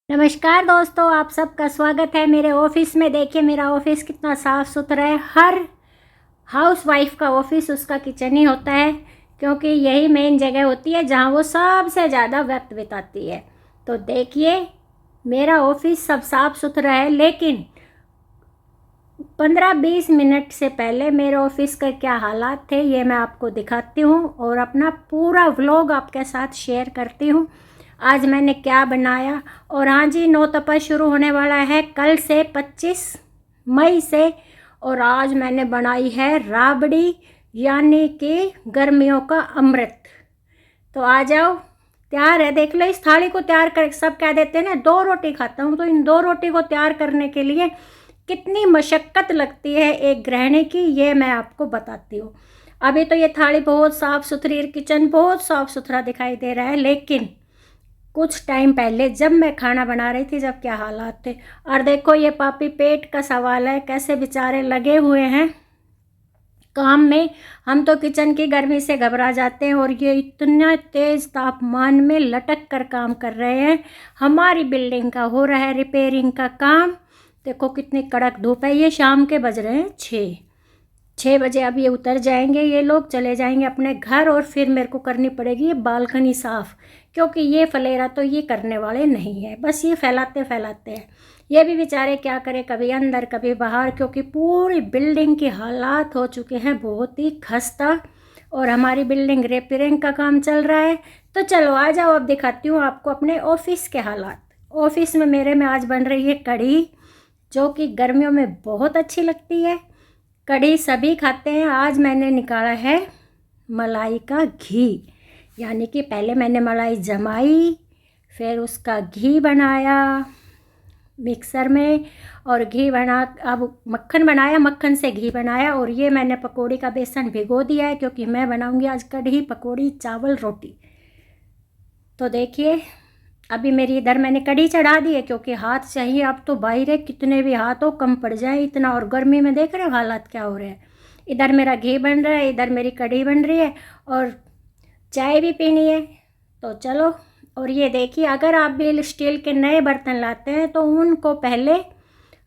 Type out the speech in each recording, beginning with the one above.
नमस्कार दोस्तों, आप सबका स्वागत है मेरे ऑफिस में। देखिए मेरा ऑफिस कितना साफ़ सुथरा है। हर हाउस वाइफ का ऑफिस उसका किचन ही होता है, क्योंकि यही मेन जगह होती है जहां वो सबसे ज़्यादा वक्त बिताती है। तो देखिए मेरा ऑफिस सब साफ़ सुथरा है, लेकिन 15-20 मिनट से पहले मेरे ऑफिस के क्या हालात थे ये मैं आपको दिखाती हूँ और अपना पूरा व्लॉग आपके साथ शेयर करती हूँ। आज मैंने क्या बनाया। और हाँ जी, नौतपा शुरू होने वाला है कल से 25 मई से। और आज मैंने बनाई है राबड़ी, यानी कि गर्मियों का अमृत। तो आ जाओ, तैयार है। देख लो इस थाली को तैयार कर, सब कह देते हैं ना 2 रोटी खाता हूँ, तो इन 2 रोटी को तैयार करने के लिए कितनी मशक्क़त लगती है एक गृहिणी की, ये मैं आपको बताती हूँ। अभी तो ये थाली बहुत साफ़ सुथरी, किचन बहुत साफ़ सुथरा दिखाई दे रहा है, लेकिन कुछ टाइम पहले जब मैं खाना बना रही थी, जब क्या हालात थे। और देखो ये पापी, पेट का सवाल है, कैसे बेचारे लगे हुए हैं काम में। हम तो किचन की गर्मी से घबरा जाते हैं और ये इतना तेज़ तापमान में लटक कर काम कर रहे हैं। हमारी बिल्डिंग का हो रहा है रिपेयरिंग का काम। देखो कितनी कड़क धूप है। ये शाम के बज रहे हैं 6 बजे। अब ये उतर जाएंगे, ये लोग चले जाएंगे अपने घर, और फिर मेरे को करनी पड़ेगी ये बालकनी साफ़, क्योंकि ये फलेरा तो ये करने वाले नहीं है, बस ये फैलाते फैलाते हैं। ये भी बेचारे क्या करें, कभी अंदर कभी बाहर, क्योंकि पूरी बिल्डिंग के हालात हो चुके हैं बहुत ही खस्ता। और हमारी बिल्डिंग रिपेयरिंग का काम चल रहा है। तो चलो आ जाओ, अब दिखाती हूँ आपको अपने ऑफिस के हालात। ऑफिस में मेरे में आज बन रही है कढ़ी, जो कि गर्मियों में बहुत अच्छी लगती है। कढ़ी सभी खाते हैं। आज मैंने निकाला है मलाई का घी, यानी कि पहले मैंने मलाई जमाई, फिर उसका घी बनाया मिक्सर में, और घी बना, अब मक्खन बनाया, मक्खन से घी बनाया। और ये मैंने पकौड़ी का बेसन भिगो दिया है, क्योंकि मैं बनाऊंगी आज कढ़ी पकौड़ी चावल रोटी। तो देखिए अभी मेरी इधर मैंने कढ़ी चढ़ा दी है, क्योंकि हाथ चाहिए। अब तो बाहर कितने भी हाथ हो कम पड़ जाए इतना, और गर्मी में देख रहे हो हालात क्या हो रहे हैं। इधर मेरा घी बन रहा है, इधर मेरी कढ़ी बन रही है, और चाय भी पीनी है। तो चलो। और ये देखिए, अगर आप भी स्टील के नए बर्तन लाते हैं तो उनको पहले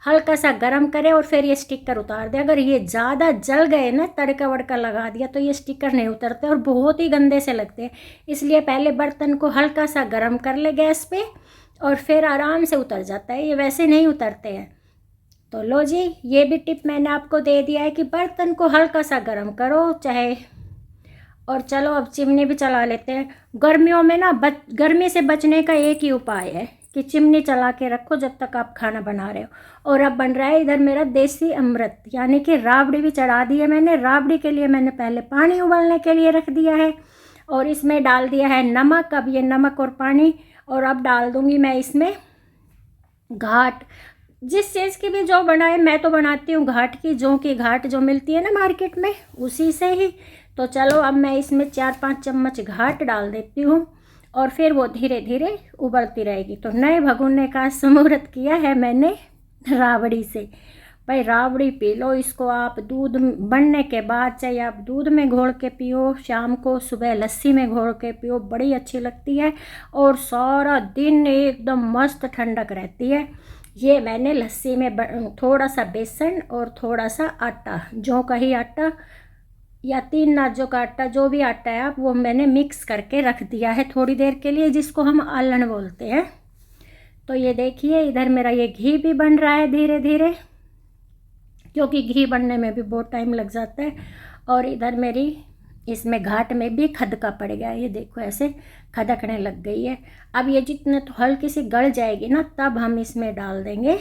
हल्का सा गर्म करें और फिर ये स्टिकर उतार दें। अगर ये ज़्यादा जल गए ना, तड़का वड़का लगा दिया, तो ये स्टिकर नहीं उतरते और बहुत ही गंदे से लगते हैं। इसलिए पहले बर्तन को हल्का सा गर्म कर ले गैस पे, और फिर आराम से उतर जाता है, ये वैसे नहीं उतरते हैं। तो लो जी, ये भी टिप मैंने आपको दे दिया है कि बर्तन को हल्का सा गर्म करो चाहे। और चलो अब चिमनी भी चला लेते हैं। गर्मियों में ना गर्मी से बचने का एक ही उपाय है कि चिमनी चला के रखो जब तक आप खाना बना रहे हो। और अब बन रहा है इधर मेरा देसी अमृत, यानी कि राबड़ी भी चढ़ा दी है मैंने। राबड़ी के लिए मैंने पहले पानी उबलने के लिए रख दिया है, और इसमें डाल दिया है नमक। अब ये नमक और पानी, और अब डाल दूँगी मैं इसमें घाट। जिस चीज़ की भी जो बनाए, मैं तो बनाती हूँ घाट की, जौ की घाट जो मिलती है ना मार्केट में, उसी से ही। तो चलो अब मैं इसमें 4-5 चम्मच घाट डाल देती हूँ, और फिर वो धीरे धीरे उबलती रहेगी। तो नए भगोने का मुहूर्त किया है मैंने राबड़ी से। भाई राबड़ी पी लो, इसको आप दूध बनने के बाद, चाहे आप दूध में घोल के पियो, शाम को सुबह लस्सी में घोल के पियो, बड़ी अच्छी लगती है, और सारा दिन एकदम मस्त ठंडक रहती है। ये मैंने लस्सी में थोड़ा सा बेसन और थोड़ा सा आटा, जौ का ही आटा या 3 नाजों का आटा, जो भी आटा है आप, वो मैंने मिक्स करके रख दिया है थोड़ी देर के लिए, जिसको हम आलन बोलते हैं। तो ये देखिए इधर मेरा ये घी भी बन रहा है धीरे धीरे, क्योंकि घी बनने में भी बहुत टाइम लग जाता है। और इधर मेरी इसमें घाट में भी खदका पड़ गया है, ये देखो ऐसे खदकने लग गई है। अब ये जितने तो हल्की सी गल जाएगी ना, तब हम इसमें डाल देंगे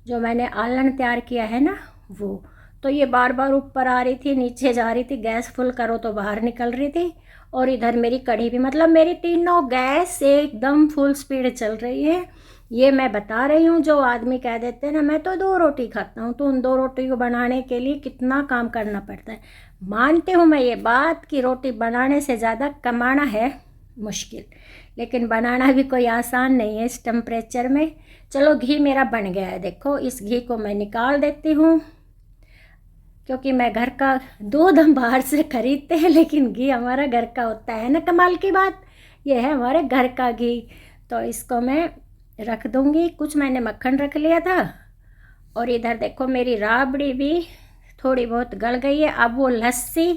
जो मैंने आलन तैयार किया है ना वो। तो ये बार बार ऊपर आ रही थी, नीचे जा रही थी, गैस फुल करो तो बाहर निकल रही थी। और इधर मेरी कढ़ी भी, मतलब मेरी तीनों गैस एकदम फुल स्पीड चल रही है। ये मैं बता रही हूँ, जो आदमी कह देते हैं ना मैं तो 2 रोटी खाता हूँ, तो उन 2 रोटी को बनाने के लिए कितना काम करना पड़ता है। मानती हूँ मैं ये बात कि रोटी बनाने से ज़्यादा कमाना है मुश्किल, लेकिन बनाना भी कोई आसान नहीं है इस टेम्परेचर में। चलो घी मेरा बन गया है, देखो इस घी को मैं निकाल देती हूँ, क्योंकि मैं घर का दूध हम बाहर से खरीदते हैं, लेकिन घी हमारा घर का होता है ना। कमाल की बात ये है, हमारे घर का घी। तो इसको मैं रख दूँगी। कुछ मैंने मक्खन रख लिया था और इधर देखो मेरी राबड़ी भी थोड़ी बहुत गल गई है। अब वो लस्सी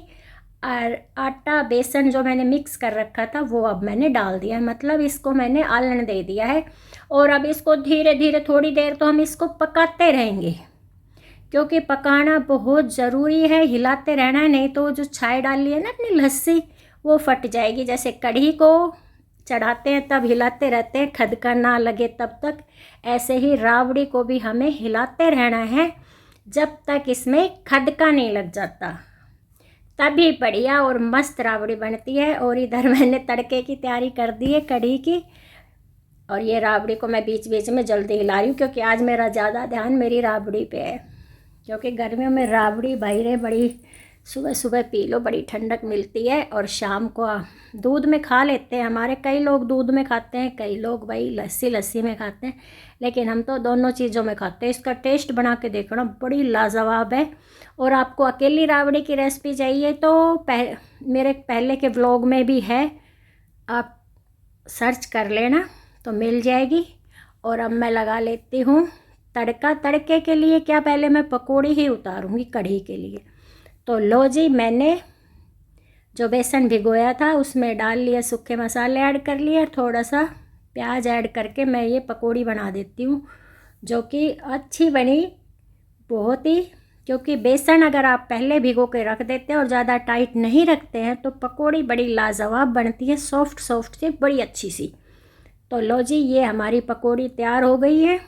और आटा बेसन जो मैंने मिक्स कर रखा था वो अब मैंने डाल दिया है, मतलब इसको मैंने आलन दे दिया है। और अब इसको धीरे धीरे थोड़ी देर तो हम इसको पकाते रहेंगे, क्योंकि पकाना बहुत ज़रूरी है, हिलाते रहना है, नहीं तो जो छाय डाली है ना अपनी लस्सी वो फट जाएगी। जैसे कढ़ी को चढ़ाते हैं तब हिलाते रहते हैं, खदका ना लगे तब तक, ऐसे ही राबड़ी को भी हमें हिलाते रहना है जब तक इसमें खदका नहीं लग जाता, तभी बढ़िया और मस्त राबड़ी बनती है। और इधर मैंने तड़के की तैयारी कर दी है कढ़ी की, और ये राबड़ी को मैं बीच बीच में जल्दी हिला रही हूँ, क्योंकि आज मेरा ज़्यादा ध्यान मेरी राबड़ी पे है। क्योंकि गर्मियों में राबड़ी भाई रे बड़ी सुबह सुबह पी लो, बड़ी ठंडक मिलती है। और शाम को दूध में खा लेते हैं, हमारे कई लोग दूध में खाते हैं, कई लोग भाई लस्सी में खाते हैं, लेकिन हम तो दोनों चीज़ों में खाते हैं। इसका टेस्ट बना के देखना, बड़ी लाजवाब है। और आपको अकेली राबड़ी की रेसिपी चाहिए तो मेरे पहले के व्लॉग में भी है, आप सर्च कर लेना तो मिल जाएगी। और अब मैं लगा लेती हूँ तड़का। तड़के के लिए क्या, पहले मैं पकौड़ी ही उतारूँगी कढ़ी के लिए। तो लो जी, मैंने जो बेसन भिगोया था उसमें डाल लिया, सूखे मसाले ऐड कर लिए, थोड़ा सा प्याज ऐड करके मैं ये पकौड़ी बना देती हूँ, जो कि अच्छी बनी बहुत ही। क्योंकि बेसन अगर आप पहले भिगो के रख देते हैं और ज़्यादा टाइट नहीं रखते हैं तो पकौड़ी बड़ी लाजवाब बनती है, सॉफ्ट सॉफ्ट से, बड़ी अच्छी सी। तो लो जी, ये हमारी पकौड़ी तैयार हो गई है।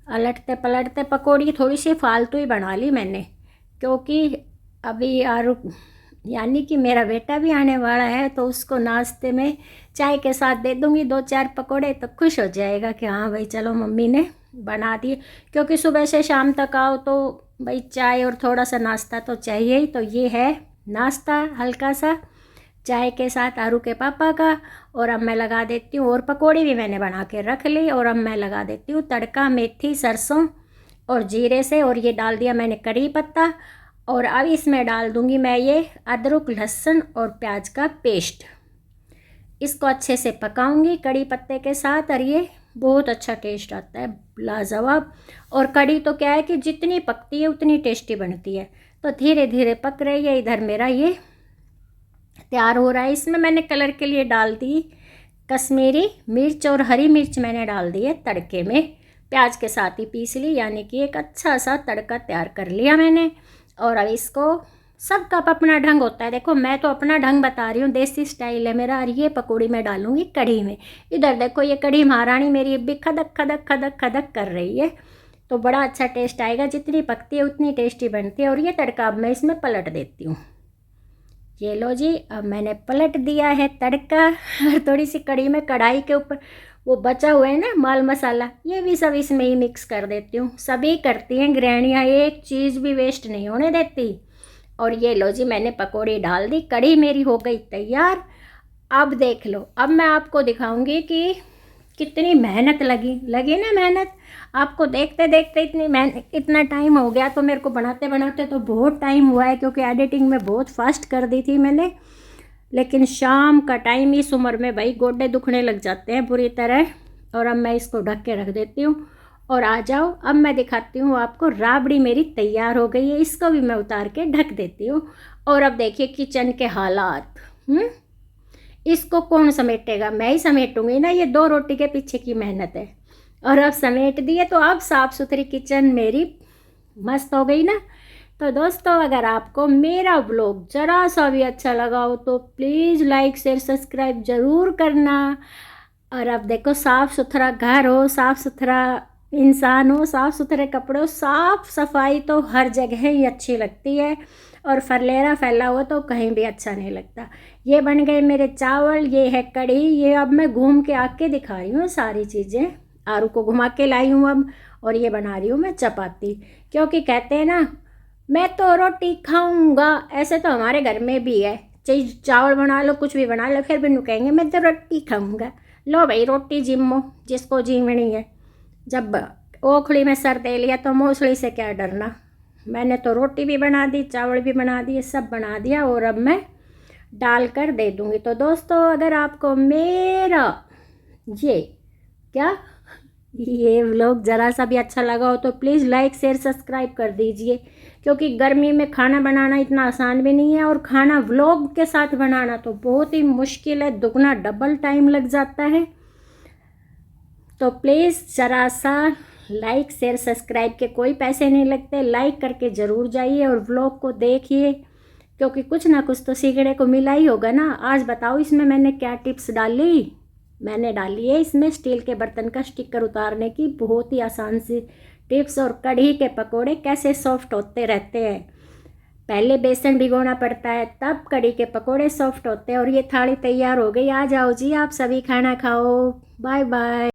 अलटते पलटते पकौड़ी थोड़ी सी फालतू ही बना ली मैंने, क्योंकि अभी यानी कि मेरा बेटा भी आने वाला है, तो उसको नाश्ते में चाय के साथ दे दूँगी 2-4 पकौड़े, तो खुश हो जाएगा कि हाँ भाई चलो मम्मी ने बना दिए। क्योंकि सुबह से शाम तक आओ तो भाई चाय और थोड़ा सा नाश्ता तो चाहिए ही। तो ये है नाश्ता हल्का सा चाय के साथ आरू के पापा का। और अब मैं लगा देती हूँ, और पकौड़ी भी मैंने बना के रख ली, और अब मैं लगा देती हूँ तड़का मेथी सरसों और जीरे से। और ये डाल दिया मैंने करी पत्ता, और अब इसमें डाल दूँगी मैं ये अदरक लहसुन और प्याज का पेस्ट। इसको अच्छे से पकाऊंगी कड़ी पत्ते के साथ, और ये बहुत अच्छा टेस्ट आता है, लाजवाब। और कड़ी तो क्या है कि जितनी पकती है उतनी टेस्टी बनती है। तो धीरे धीरे पक रही है, इधर मेरा ये तैयार हो रहा है। इसमें मैंने कलर के लिए डाल दी कश्मीरी मिर्च, और हरी मिर्च मैंने डाल दी है तड़के में, प्याज के साथ ही पीस ली, यानी कि एक अच्छा सा तड़का तैयार कर लिया मैंने। और अब इसको, सबका अपना ढंग होता है, देखो मैं तो अपना ढंग बता रही हूँ, देसी स्टाइल है मेरा। और ये पकौड़ी मैं डालूँगी कढ़ी में। इधर देखो ये कढ़ी महारानी मेरी भी खदक खदक खदक खदक कर रही है, तो बड़ा अच्छा टेस्ट आएगा। जितनी पकती है उतनी टेस्टी बनती है। और ये तड़का अब मैं इसमें पलट देती हूँ। ये लो जी, अब मैंने पलट दिया है तड़का। और थोड़ी सी कढ़ी में, कढ़ाई के ऊपर वो बचा हुआ है ना माल मसाला, ये भी सब इसमें ही मिक्स कर देती हूँ। सभी करती हैं गृहिणियाँ, एक चीज़ भी वेस्ट नहीं होने देती। और ये लो जी, मैंने पकौड़ी डाल दी, कढ़ी मेरी हो गई तैयार। अब देख लो, अब मैं आपको दिखाऊंगी कि कितनी मेहनत लगी ना मेहनत। आपको देखते देखते इतना टाइम हो गया, तो मेरे को बनाते बनाते तो बहुत टाइम हुआ है, क्योंकि एडिटिंग में बहुत फास्ट कर दी थी मैंने। लेकिन शाम का टाइम इस उम्र में भाई गोडे दुखने लग जाते हैं पूरी तरह। और अब मैं इसको ढक के रख देती हूँ। और आ जाओ, अब मैं दिखाती हूँ आपको, राबड़ी मेरी तैयार हो गई है। इसको भी मैं उतार के ढक देती हूँ। और अब देखिए किचन के हालात। इसको कौन समेटेगा, मैं ही समेटूंगी ना, ये 2 रोटी के पीछे की मेहनत है। और अब समेट दिए, तो अब साफ़ सुथरी किचन मेरी मस्त हो गई ना। तो दोस्तों, अगर आपको मेरा ब्लॉग ज़रा सा भी अच्छा लगा हो तो प्लीज़ लाइक शेयर सब्सक्राइब ज़रूर करना। और अब देखो, साफ़ सुथरा घर हो, साफ़ सुथरा इंसान हो, साफ़ सुथरे कपड़े हो, साफ़ सफाई तो हर जगह ही अच्छी लगती है। और फलेरा फैला हुआ तो कहीं भी अच्छा नहीं लगता। ये बन गए मेरे चावल, ये है कढ़ी। ये अब मैं घूम के आके दिखा रही हूँ सारी चीज़ें, आरू को घुमा के लाई हूँ अब। और ये बना रही हूँ मैं चपाती, क्योंकि कहते हैं ना, मैं तो रोटी खाऊंगा, ऐसे तो हमारे घर में भी है। चाहे चावल बना लो, कुछ भी बना लो, फिर भी नु कहेंगे मैं तो रोटी खाऊंगा। लो भाई, रोटी जिम्मो जिसको जीवनी है। जब ओखली में सर दे लिया तो मोसड़ी से क्या डरना। मैंने तो रोटी भी बना दी, चावल भी बना दिए, सब बना दिया। और अब मैं डाल कर दे दूँगी। तो दोस्तों, अगर आपको मेरा ये क्या ये व्लॉग ज़रा सा भी अच्छा लगा हो तो प्लीज़ लाइक शेयर सब्सक्राइब कर दीजिए, क्योंकि गर्मी में खाना बनाना इतना आसान भी नहीं है, और खाना व्लॉग के साथ बनाना तो बहुत ही मुश्किल है, दुगना डबल टाइम लग जाता है। तो प्लीज़ ज़रा सा लाइक शेयर सब्सक्राइब के कोई पैसे नहीं लगते, लाइक करके ज़रूर जाइए और व्लॉग को देखिए, क्योंकि कुछ ना कुछ तो सीखने को मिला ही होगा ना। आज बताओ इसमें मैंने क्या टिप्स डाली। मैंने डाली है इसमें स्टील के बर्तन का स्टिकर उतारने की बहुत ही आसान सी टिप्स, और कढ़ी के पकोड़े कैसे सॉफ्ट होते रहते हैं। पहले बेसन भिगोना पड़ता है, तब कढ़ी के पकोड़े सॉफ्ट होते हैं। और ये थाली तैयार हो गई, आ जाओ जी आप सभी खाना खाओ। Bye bye.